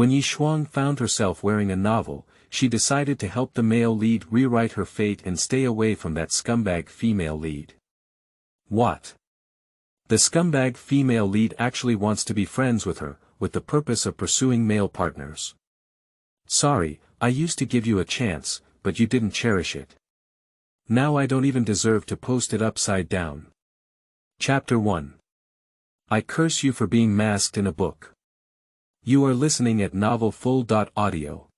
When Ye Shuang found herself wearing a novel, she decided to help the male lead rewrite her fate and stay away from that scumbag female lead. What? The scumbag female lead actually wants to be friends with her, with the purpose of pursuing male partners. Sorry, I used to give you a chance, but you didn't cherish it. Now I don't even deserve to post it upside down. Chapter 1. I curse you for being masked in a book. You are listening at novelfull.audio.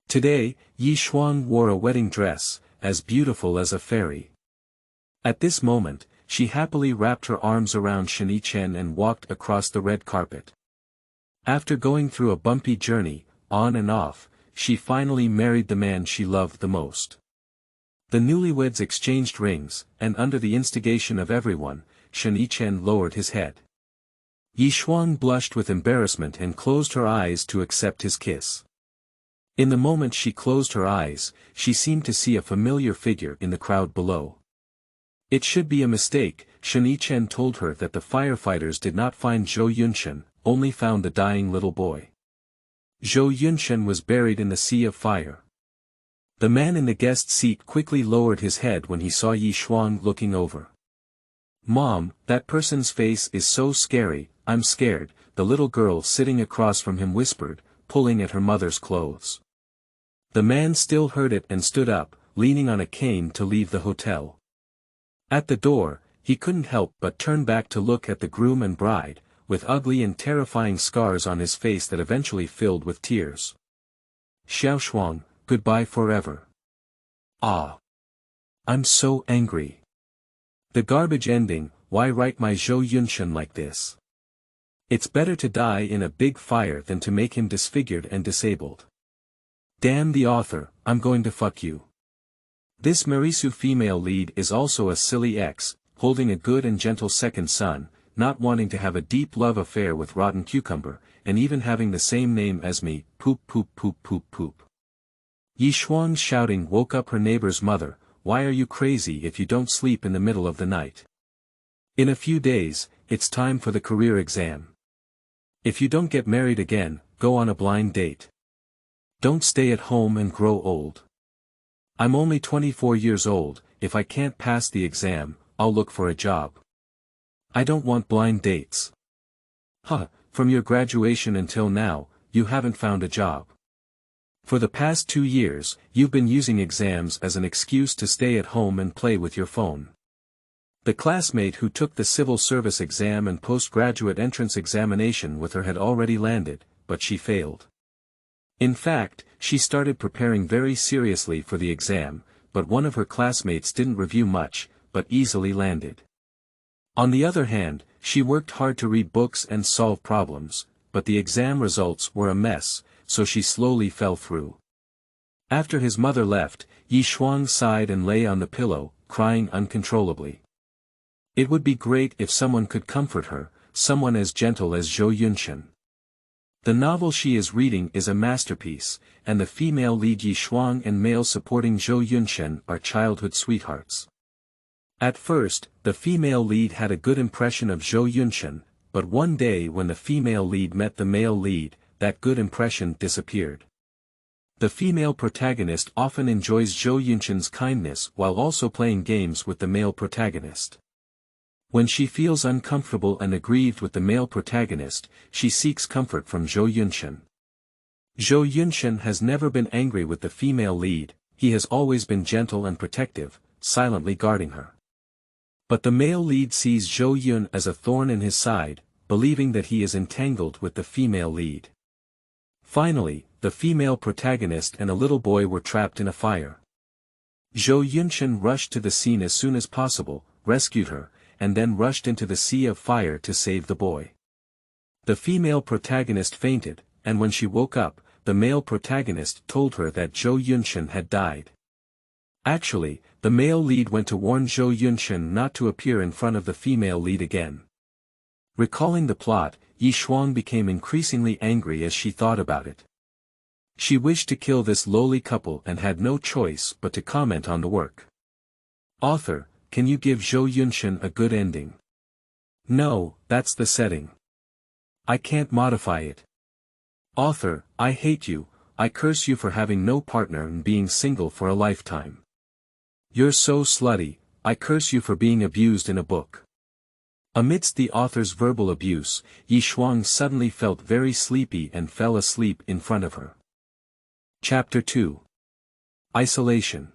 Today, Ye Shuang wore a wedding dress, as beautiful as a fairy. At this moment, she happily wrapped her arms around Yunshen and walked across the red carpet. After going through a bumpy journey, on and off, she finally married the man she loved the most. The newlyweds exchanged rings, and under the instigation of everyone, Yunshen lowered his head. Ye Shuang blushed with embarrassment and closed her eyes to accept his kiss. In the moment she closed her eyes, she seemed to see a familiar figure in the crowd below. It should be a mistake, Yunshen told her that the firefighters did not find Zhou Yunshen, only found the dying little boy. Zhou Yunshen was buried in the sea of fire. The man in the guest seat quickly lowered his head when he saw Ye Shuang looking over. Mom, that person's face is so scary, I'm scared, the little girl sitting across from him whispered, pulling at her mother's clothes. The man still heard it and stood up, leaning on a cane to leave the hotel. At the door, he couldn't help but turn back to look at the groom and bride, with ugly and terrifying scars on his face that eventually filled with tears. Ye Shuang, goodbye forever. Ah. I'm so angry. The garbage ending, why write my Zhou Yunshen like this? It's better to die in a big fire than to make him disfigured and disabled. Damn the author, I'm going to fuck you. This Marisu female lead is also a silly ex, holding a good and gentle second son, not wanting to have a deep love affair with Rotten Cucumber, and even having the same name as me, poop poop poop poop poop. Ye Shuang's shouting woke up her neighbor's mother, why are you crazy if you don't sleep in the middle of the night? In a few days, it's time for the career exam. If you don't get married again, go on a blind date. Don't stay at home and grow old. I'm only 24 years old, if I can't pass the exam, I'll look for a job. I don't want blind dates. Huh, from your graduation until now, you haven't found a job. For the past 2 years, you've been using exams as an excuse to stay at home and play with your phone. The classmate who took the civil service exam and postgraduate entrance examination with her had already landed, but she failed. In fact, she started preparing very seriously for the exam, but one of her classmates didn't review much, but easily landed. On the other hand, she worked hard to read books and solve problems, but the exam results were a mess, so she slowly fell through. After his mother left, Ye Shuang sighed and lay on the pillow, crying uncontrollably. It would be great if someone could comfort her, someone as gentle as Zhou Yunshen. The novel she is reading is a masterpiece, and the female lead Ye Shuang and male supporting Zhou Yunshen are childhood sweethearts. At first, the female lead had a good impression of Zhou Yunshen, but one day when the female lead met the male lead, that good impression disappeared. The female protagonist often enjoys Zhou Yunshen's kindness while also playing games with the male protagonist. When she feels uncomfortable and aggrieved with the male protagonist, she seeks comfort from Zhou Yunshen. Zhou Yunshen has never been angry with the female lead, he has always been gentle and protective, silently guarding her. But the male lead sees Zhou Yun as a thorn in his side, believing that he is entangled with the female lead. Finally, the female protagonist and a little boy were trapped in a fire. Zhou Yunshen rushed to the scene as soon as possible, rescued her, and then rushed into the sea of fire to save the boy. The female protagonist fainted, and when she woke up, the male protagonist told her that Zhou Yunshen had died. Actually, the male lead went to warn Zhou Yunshen not to appear in front of the female lead again. Recalling the plot, Ye Shuang became increasingly angry as she thought about it. She wished to kill this lowly couple and had no choice but to comment on the work. Author, can you give Zhou Yunshen a good ending? No, that's the setting. I can't modify it. Author, I hate you, I curse you for having no partner and being single for a lifetime. You're so slutty, I curse you for being abused in a book. Amidst the author's verbal abuse, Ye Shuang suddenly felt very sleepy and fell asleep in front of her. Chapter 2. Isolation.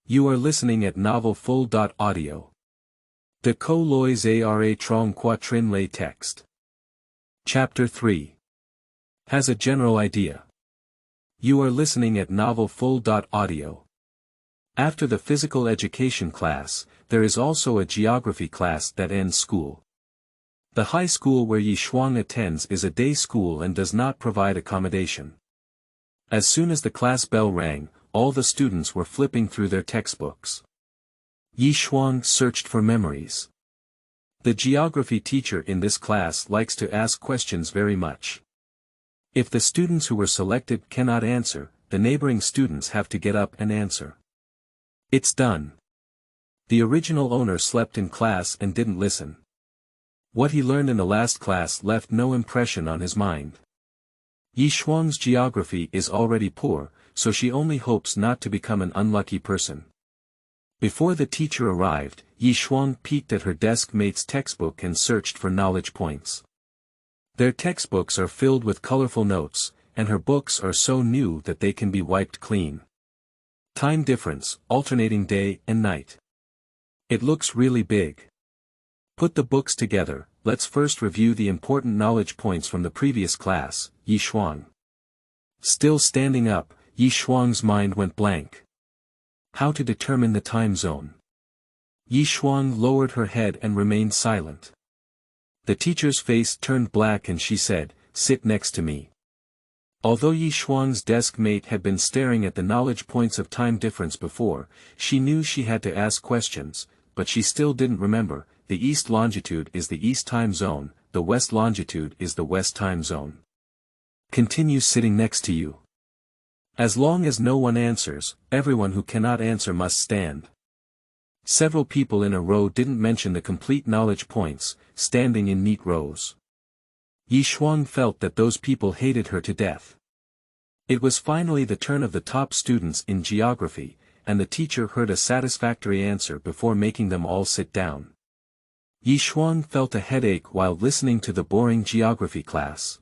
You are listening at Novel Full.audio. De co lois ara trong quatrin lay text. Chapter 3. Has a general idea. You are listening at Novel Full.audio. After the physical education class, there is also a geography class that ends school. The high school where Ye Shuang attends is a day school and does not provide accommodation. As soon as the class bell rang, all the students were flipping through their textbooks. Ye Shuang searched for memories. The geography teacher in this class likes to ask questions very much. If the students who were selected cannot answer, the neighboring students have to get up and answer. It's done. The original owner slept in class and didn't listen. What he learned in the last class left no impression on his mind. Ye Shuang's geography is already poor, so she only hopes not to become an unlucky person. Before the teacher arrived, Ye Shuang peeked at her desk mate's textbook and searched for knowledge points. Their textbooks are filled with colorful notes, and her books are so new that they can be wiped clean. Time difference, alternating day and night. It looks really big. Put the books together, let's first review the important knowledge points from the previous class, Ye Shuang. Still standing up, Ye Shuang's mind went blank. How to determine the time zone. Ye Shuang lowered her head and remained silent. The teacher's face turned black and she said, "Sit next to me." Although Ye Shuang's desk mate had been staring at the knowledge points of time difference before, she knew she had to ask questions, but she still didn't remember. The east longitude is the east time zone, the west longitude is the west time zone. Continue sitting next to you. As long as no one answers, everyone who cannot answer must stand. Several people in a row didn't mention the complete knowledge points, standing in neat rows. Ye Shuang felt that those people hated her to death. It was finally the turn of the top students in geography, and the teacher heard a satisfactory answer before making them all sit down. Ye Shuang felt a headache while listening to the boring geography class.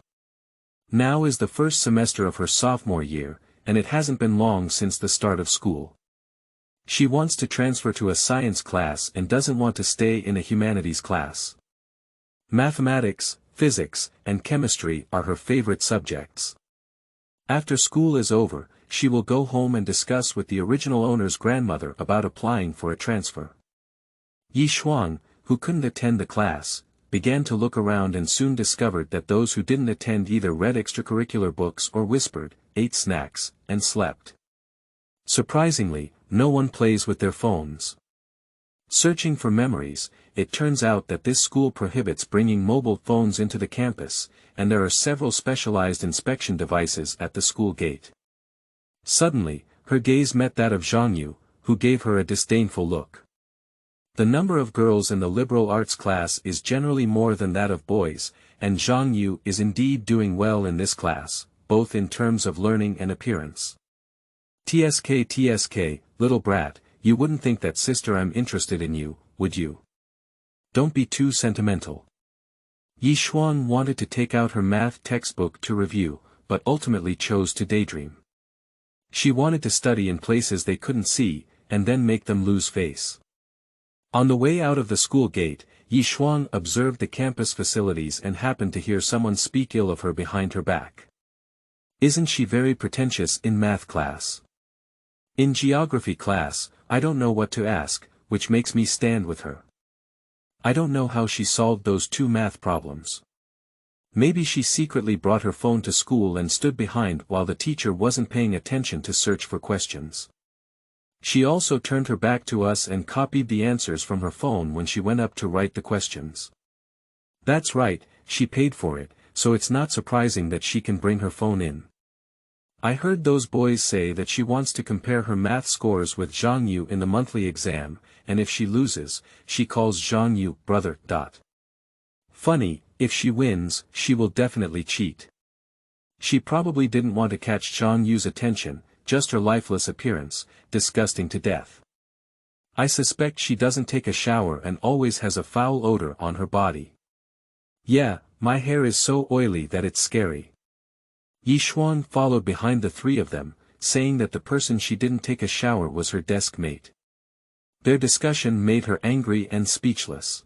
Now is the first semester of her sophomore year, and it hasn't been long since the start of school. She wants to transfer to a science class and doesn't want to stay in a humanities class. Mathematics, physics, and chemistry are her favorite subjects. After school is over, she will go home and discuss with the original owner's grandmother about applying for a transfer. Ye Shuang, who couldn't attend the class, began to look around and soon discovered that those who didn't attend either read extracurricular books or whispered, ate snacks, and slept. Surprisingly, no one plays with their phones. Searching for memories, it turns out that this school prohibits bringing mobile phones into the campus, and there are several specialized inspection devices at the school gate. Suddenly, her gaze met that of Zhang, who gave her a disdainful look. The number of girls in the liberal arts class is generally more than that of boys, and Zhang is indeed doing well in this class, both in terms of learning and appearance. TSK, little brat, you wouldn't think that, sister, I'm interested in you, would you? Don't be too sentimental. Ye Shuang wanted to take out her math textbook to review, but ultimately chose to daydream. She wanted to study in places they couldn't see, and then make them lose face. On the way out of the school gate, Ye Shuang observed the campus facilities and happened to hear someone speak ill of her behind her back. Isn't she very pretentious in math class? In geography class, I don't know what to ask, which makes me stand with her. I don't know how she solved those 2 math problems. Maybe she secretly brought her phone to school and stood behind while the teacher wasn't paying attention to search for questions. She also turned her back to us and copied the answers from her phone when she went up to write the questions. That's right, she paid for it, so it's not surprising that she can bring her phone in. I heard those boys say that she wants to compare her math scores with Zhang in the monthly exam, and if she loses, she calls Zhang brother. Funny, if she wins, she will definitely cheat. She probably didn't want to catch Zhang Yu's attention, just her lifeless appearance, disgusting to death. I suspect she doesn't take a shower and always has a foul odor on her body. Yeah, my hair is so oily that it's scary. Ye Shuang followed behind the three of them, saying that the person she didn't take a shower was her desk mate. Their discussion made her angry and speechless.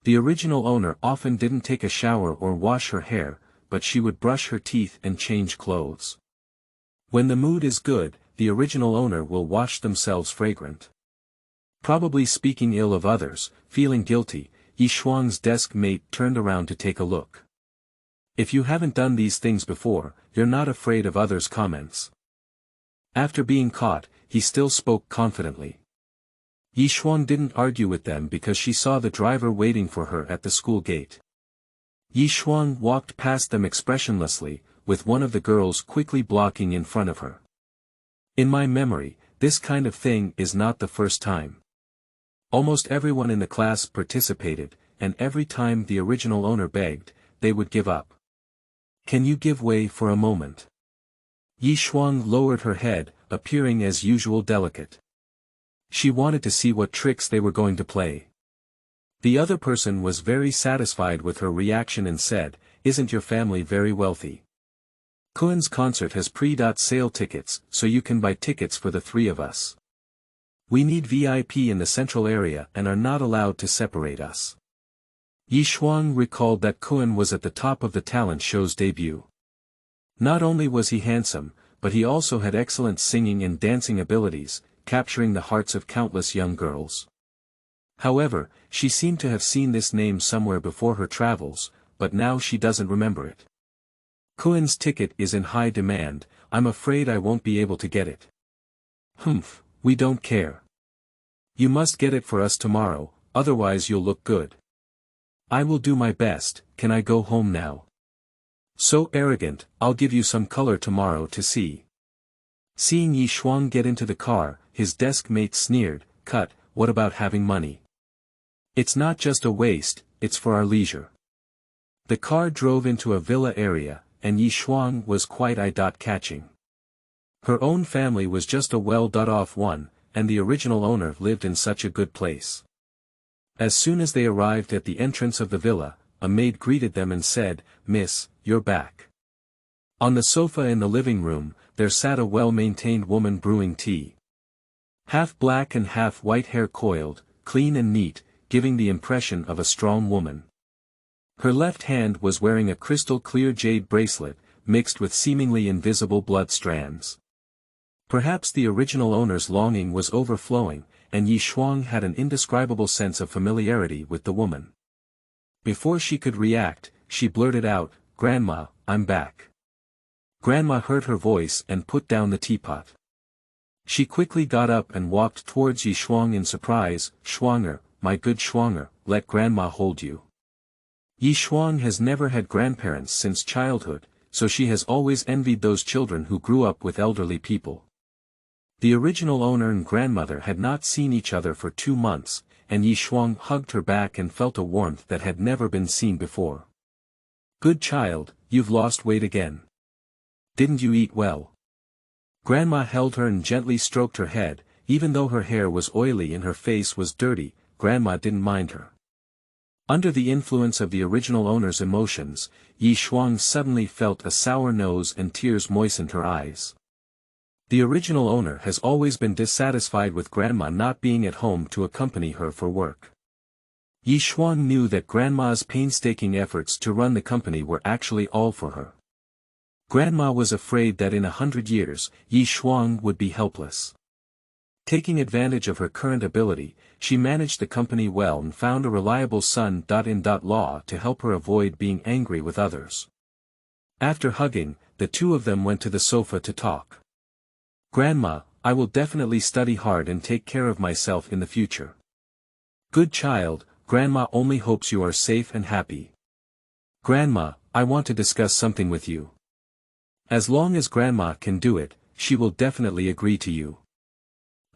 The original owner often didn't take a shower or wash her hair, but she would brush her teeth and change clothes. When the mood is good, the original owner will wash themselves fragrant. Probably speaking ill of others, feeling guilty, Ye Shuang's desk mate turned around to take a look. If you haven't done these things before, you're not afraid of others' comments. After being caught, he still spoke confidently. Ye Shuang didn't argue with them because she saw the driver waiting for her at the school gate. Ye Shuang walked past them expressionlessly, with one of the girls quickly blocking in front of her. In my memory, this kind of thing is not the first time. Almost everyone in the class participated, and every time the original owner begged, they would give up. Can you give way for a moment? Ye Shuang lowered her head, appearing as usual delicate. She wanted to see what tricks they were going to play. The other person was very satisfied with her reaction and said, "Isn't your family very wealthy? Kuen's concert has pre-sale tickets, so you can buy tickets for the three of us. We need VIP in the central area and are not allowed to separate us." Ye Shuang recalled that Kuen was at the top of the talent show's debut. Not only was he handsome, but he also had excellent singing and dancing abilities, capturing the hearts of countless young girls. However, she seemed to have seen this name somewhere before her travels, but now she doesn't remember it. Kuen's ticket is in high demand, I'm afraid I won't be able to get it. Humph, we don't care. You must get it for us tomorrow, otherwise you'll look good. I will do my best, can I go home now? So arrogant, I'll give you some color tomorrow to see. Seeing Ye Shuang get into the car, his desk mate sneered, "Cut, what about having money? It's not just a waste, it's for our leisure." The car drove into a villa area, and Ye Shuang was quite eye-catching. Her own family was just a well-off one, and the original owner lived in such a good place. As soon as they arrived at the entrance of the villa, a maid greeted them and said, "Miss, you're back." On the sofa in the living room, there sat a well-maintained woman brewing tea. Half black and half white hair coiled, clean and neat, giving the impression of a strong woman. Her left hand was wearing a crystal-clear jade bracelet, mixed with seemingly invisible blood strands. Perhaps the original owner's longing was overflowing, and Ye Shuang had an indescribable sense of familiarity with the woman. Before she could react, she blurted out, "Grandma, I'm back." Grandma heard her voice and put down the teapot. She quickly got up and walked towards Ye Shuang in surprise. "Shuanger, my good Shuanger, let Grandma hold you." Ye Shuang has never had grandparents since childhood, so she has always envied those children who grew up with elderly people. The original owner and grandmother had not seen each other for 2 months, and Ye Shuang hugged her back and felt a warmth that had never been seen before. "Good child, you've lost weight again. Didn't you eat well?" Grandma held her and gently stroked her head. Even though her hair was oily and her face was dirty, Grandma didn't mind her. Under the influence of the original owner's emotions, Ye Shuang suddenly felt a sour nose and tears moistened her eyes. The original owner has always been dissatisfied with Grandma not being at home to accompany her for work. Ye Shuang knew that Grandma's painstaking efforts to run the company were actually all for her. Grandma was afraid that in 100 years, Ye Shuang would be helpless. Taking advantage of her current ability, she managed the company well and found a reliable son-in-law to help her avoid being angry with others. After hugging, the two of them went to the sofa to talk. "Grandma, I will definitely study hard and take care of myself in the future." "Good child, Grandma only hopes you are safe and happy." "Grandma, I want to discuss something with you." As long as Grandma can do it, she will definitely agree to you.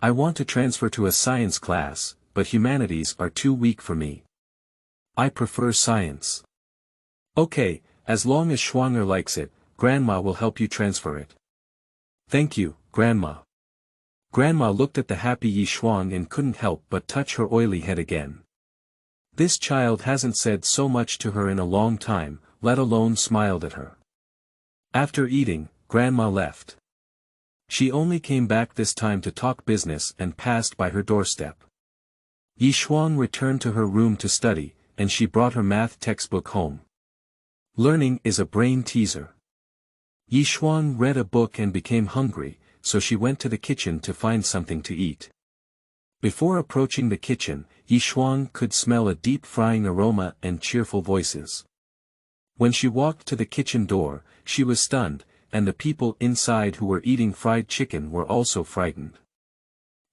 "I want to transfer to a science class, but humanities are too weak for me. I prefer science." "Okay, as long as Shuanger likes it, Grandma will help you transfer it. Thank you, Grandma. Grandma looked at the happy Ye Shuang and couldn't help but touch her oily head again. This child hasn't said so much to her in a long time, let alone smiled at her. After eating, Grandma left. She only came back this time to talk business and passed by her doorstep. Ye Shuang returned to her room to study, and she brought her math textbook home. Learning is a brain teaser. Ye Shuang read a book and became hungry, so she went to the kitchen to find something to eat. Before approaching the kitchen, Ye Shuang could smell a deep frying aroma and cheerful voices. When she walked to the kitchen door, she was stunned, and the people inside who were eating fried chicken were also frightened.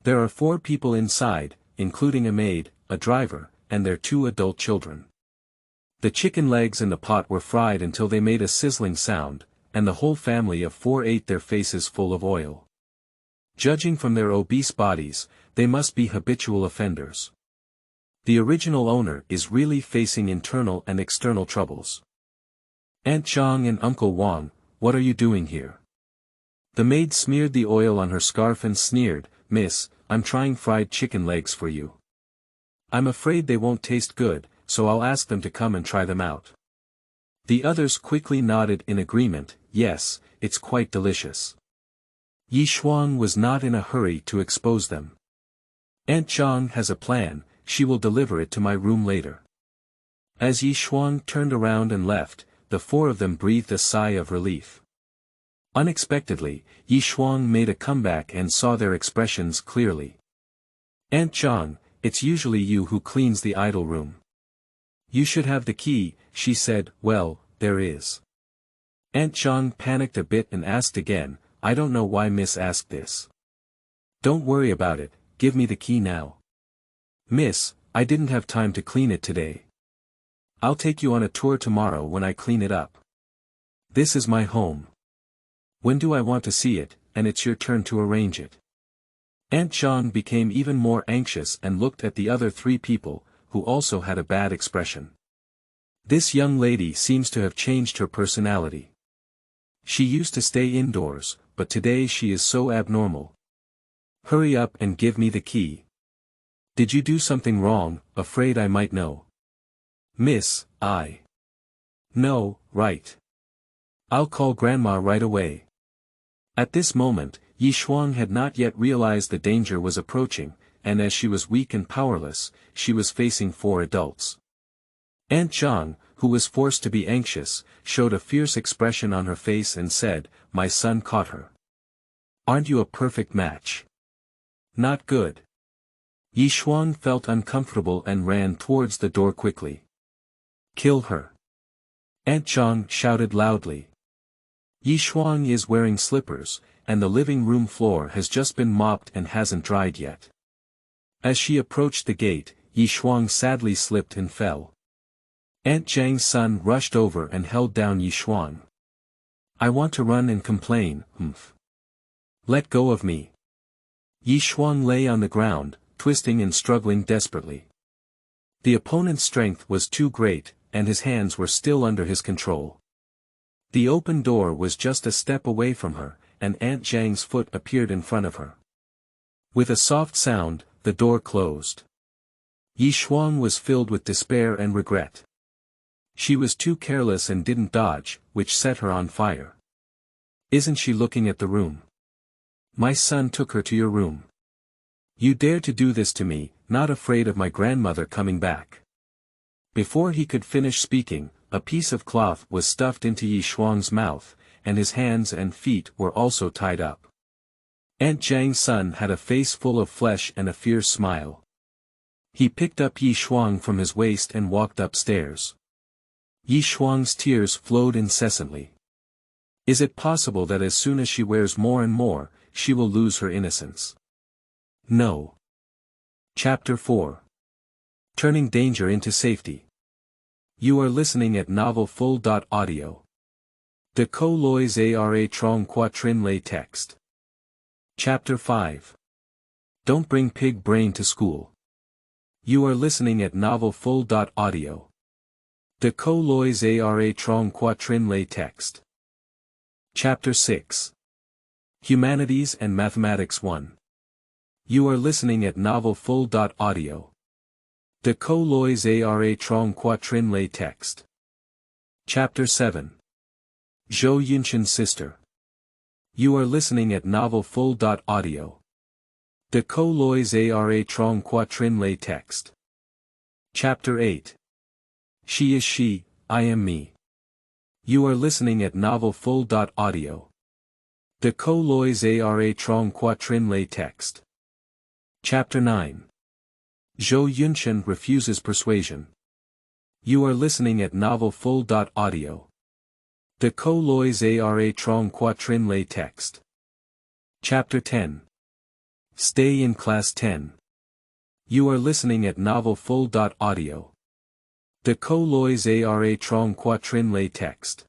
There are 4 people inside, including a maid, a driver, and their 2 adult children. The chicken legs in the pot were fried until they made a sizzling sound, and the whole family of 4 ate their faces full of oil. Judging from their obese bodies, they must be habitual offenders. The original owner is really facing internal and external troubles. Aunt Zhang and Uncle Wang, what are you doing here? The maid smeared the oil on her scarf and sneered, Miss, I'm trying fried chicken legs for you. I'm afraid they won't taste good, so I'll ask them to come and try them out. The others quickly nodded in agreement, yes, it's quite delicious. Ye Shuang was not in a hurry to expose them. Aunt Zhang has a plan, she will deliver it to my room later. As Ye Shuang turned around and left, the 4 of them breathed a sigh of relief. Unexpectedly, Ye Shuang made a comeback and saw their expressions clearly. Aunt Zhang, it's usually you who cleans the idol room. You should have the key, she said, well, there is. Aunt Zhang panicked a bit and asked again, I don't know why Miss asked this. Don't worry about it, give me the key now. Miss, I didn't have time to clean it today. I'll take you on a tour tomorrow when I clean it up. This is my home. When do I want to see it, and it's your turn to arrange it. Aunt Zhang became even more anxious and looked at the other 3 people, who also had a bad expression. This young lady seems to have changed her personality. She used to stay indoors, but today she is so abnormal. Hurry up and give me the key. Did you do something wrong? Afraid I might know. Miss, No, right. I'll call Grandma right away. At this moment, Ye Shuang had not yet realized the danger was approaching, and as she was weak and powerless, she was facing 4 adults. Aunt Zhang, who was forced to be anxious, showed a fierce expression on her face and said, my son caught her. Aren't you a perfect match? Not good. Ye Shuang felt uncomfortable and ran towards the door quickly. Kill her. Aunt Zhang shouted loudly. Ye Shuang is wearing slippers, and the living room floor has just been mopped and hasn't dried yet. As she approached the gate, Ye Shuang sadly slipped and fell. Aunt Zhang's son rushed over and held down Ye Shuang. I want to run and complain, Let go of me. Ye Shuang lay on the ground, twisting and struggling desperately. The opponent's strength was too great, and his hands were still under his control. The open door was just a step away from her, and Aunt Zhang's foot appeared in front of her. With a soft sound, the door closed. Ye Shuang was filled with despair and regret. She was too careless and didn't dodge, which set her on fire. Isn't she looking at the room? My son took her to your room. You dare to do this to me, not afraid of my grandmother coming back. Before he could finish speaking, a piece of cloth was stuffed into Ye Shuang's mouth, and his hands and feet were also tied up. Aunt Zhang's son had a face full of flesh and a fierce smile. He picked up Ye Shuang from his waist and walked upstairs. Ye Shuang's tears flowed incessantly. Is it possible that as soon as she wears more and more, she will lose her innocence? No. Chapter 4. Turning Danger into Safety. You are listening at Novel Full.audio. De Co Lois Ara Trong Quatrin Lay Text. Chapter 5. Don't Bring Pig Brain to School. You are listening at Novel Full.audio. De Co Lois Ara Trong Quatrin Lay Text. Chapter 6. Humanities and Mathematics 1. You are listening at Novel Full. Audio. De co lois ara trong quatrin lay text. Chapter 7. Zhou Yunshen's sister. You are listening at Novel Full. Audio. De co lois ara trong quatrin lay text. Chapter 8. She is she, I am me. You are listening at Novel Full. Audio. De co lois ara trong quatrin lay text. Chapter 9. Zhou Yunshen refuses persuasion. You are listening at Novel Full. Audio. De co lois ara trong quatrin lay text. Chapter 10. Stay in Class 10. You are listening at Novel Full. Audio. De co lois ara trong quatrin lay text.